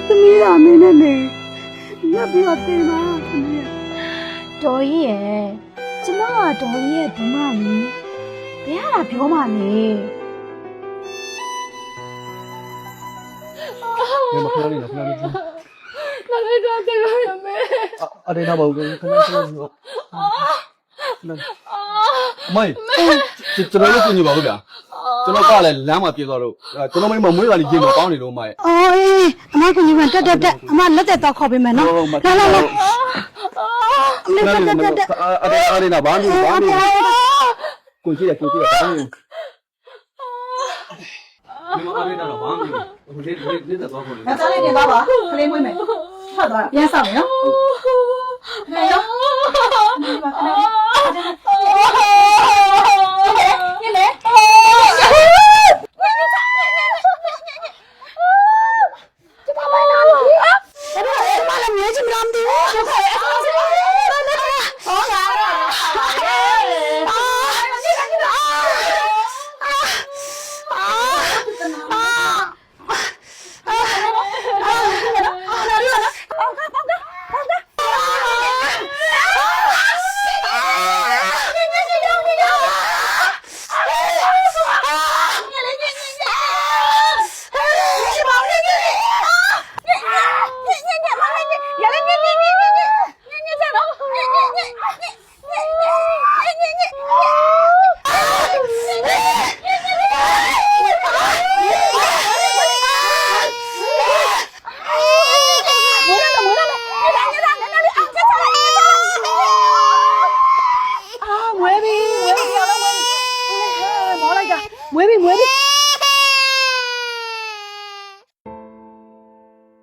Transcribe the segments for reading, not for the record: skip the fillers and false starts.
သမီးကမင်းနဲ့နေငါပြီးတော့တင်ပါသမီးတော်ကြီးရဲ့ကျမကတော်ကြီးရဲ့ဒုမလေးဘယ်ဟာပြောမှလဲ 没嘛，看到你了，看到你了。那那张这个也没。对，那包跟看到你了。那没，这边有妇女包边，ကျွန်တော်ကလည်းလမ်းမှာပြေသွားတော့ကျွန်တော်မမွေးကလေးရေမပေါင်းနေတော့မှရဲ့ အော်အေးအမကညီမတက်အမလက်သက်တော့ခေါ်ပေးမယ်နော်လာလာလာအမလက်သက်အဲ့ဒါဘာလို့ကိုကြည့်ရဘာလို့မမအားရတော့ဘာလို့ဟိုလေးတော့ခေါ်လို့ ငါစားလိုက်နေသွားပါခလေးမွေးမယ်ထွက်သွားပြန်ဆောင်မယ်နော်ဟဲ့ရောညီမခလေးညလေကျမမလာလို့အဲ့ဒါကျမလည်းမြဲချင်မလားမသိဘူးကျမလည်းအဆောင်စီဟောလာ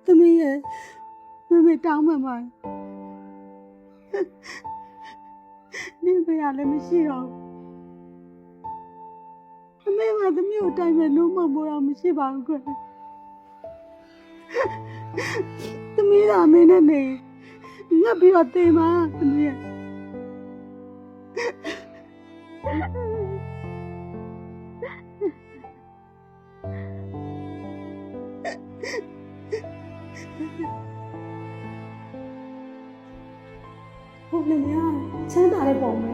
သမီးရဲ့မမေတောင်းမှမှာနေပြရလည်းမရှိတော့အမေကသမီးကိုတိုင်မဲ့လုံးမမိုးတော့မရှိပါဘူးကွသမီးကမင်းနဲ့နေငါပြီးတော့တင်ပါသမီးရဲ့ဟုတ်လေညာချမ်းသာတဲ့ပုံပဲ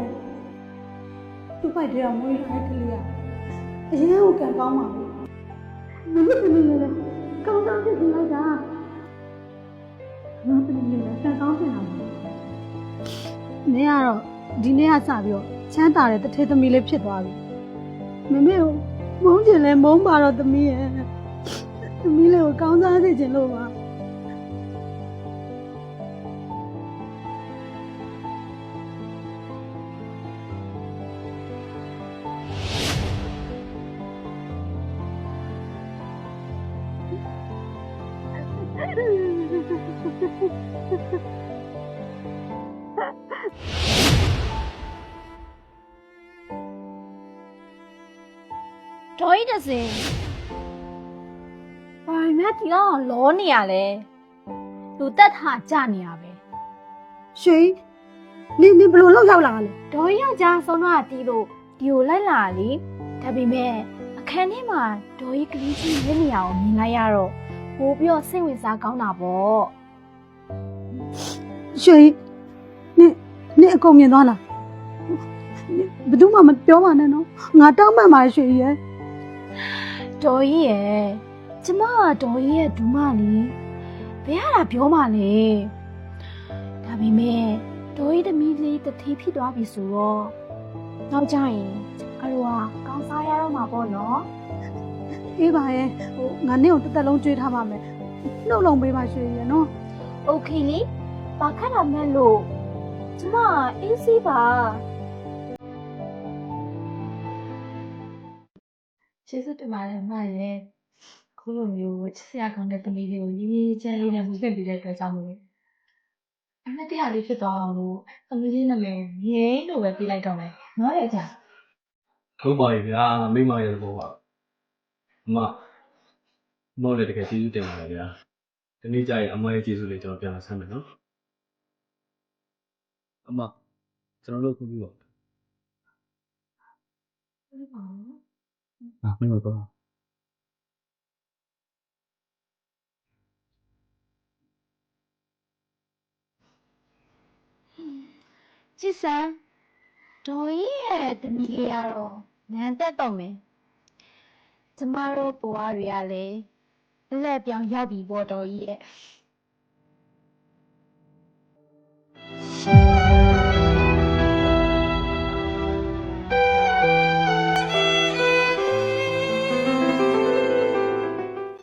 သူ့ဖိုက်တဲ့မွေးခိုင်းကလေးကအရင်ကကံကောင်းပါဘူးမမသမီးလည်းကောင်းကောင်းဖြစ်နေလိုက်တာငါသမီးလည်းကံကောင်းဖြစ်လာတယ်နေရတော့ဒီနေ့ကစပြီးတော့ချမ်းသာတဲ့တထေသမီးလေးဖြစ်သွားပြီမမေကိုမုန်းကျင်လဲမုန်းပါတော့သမီးရဲ့သမီးလေးကိုကောင်းစားစေချင်လို့ပါတော်ကြီးတစ်စင်ဘာမှဒီတော့လောနေရလဲလူတက်ထားကြနေရပဲ ရွှေနေဘယ်လိုလောက်ရောက်လာလဲ ဒေါ်ယောက်ျားဆုံးတော့တီးလို့ဒီကိုလိုက်လာလေဒါပေမဲ့အခန်းထဲမှာဒေါ်ကြီးကလေးကြီးနေနေရအောင်မြင်လိုက်ရတော့ပိုးပြီးတော့စိတ်ဝင်စားကောင်းတာပေါ့ ရွှေနေအကုန်မြင်သွားလားဘယ်သူမှမပြောပါနဲ့နော်ငါတောင်းပန်ပါရွှေရဲ့ ဒေါ်ကြီးရဲ့ကျမကဒေါ်ကြီးရဲ့ဒူမလေးဘယ်ဟာပြောမှလဲဒါပေမဲ့ဒေါ်ကြီးသမီးလေးတတိဖြစ်သွားပြီဆိုတော့နောက်ကြရင်အရောကောင်းစားရတော့မှာပေါ့နော် အေးပါရဲ့ငါနေ့ကိုတစ်သက်လုံးကြွေးထားပါမယ်နှုတ်လုံးပေးပါရွှေရဲ့နော် โอเคလေဘာခက်တာမှန်းလို့ကျမအေးစီးပါကျေးဇူးတင်ပါတယ်မရဲ့ခုလိုမျိုးချစ်စရာကောင်းတဲ့သမီးလေးကိုရေးချမ်းလေးနဲ့မသိပြီးတဲ့အတွက်ကြောင့်မို့အမတရားလေးဖြစ်သွားအောင်လို့သမီးလေးနာမည်ငိမ့်လို့ပဲပြလိုက်တော့မယ်နော်ရဲ့ကြာ ဟုတ်ပါပြီဗျာမိမရဲ့ဘောပါအမမော်လည်းတကယ်ကျေးဇူးတင်ပါတယ်ဗျာဒီနေ့ကျရင်အမရဲ့ကျေးဇူးလေးကျွန်တော်ပြန်လာဆမ်းမယ်နော်အမကျွန်တော်တို့ခုပြီးတော့မိမတော့ ကြည်စမ်းဒေါ်ကြီးရဲ့တမီးလေးကတော့နန်းတက်တော့မယ်ကျမတို့ဘဝတွေကလည်းအလက်ပြောင်းရောက်ပြီပေါ့ဒေါ်ကြီးရဲ့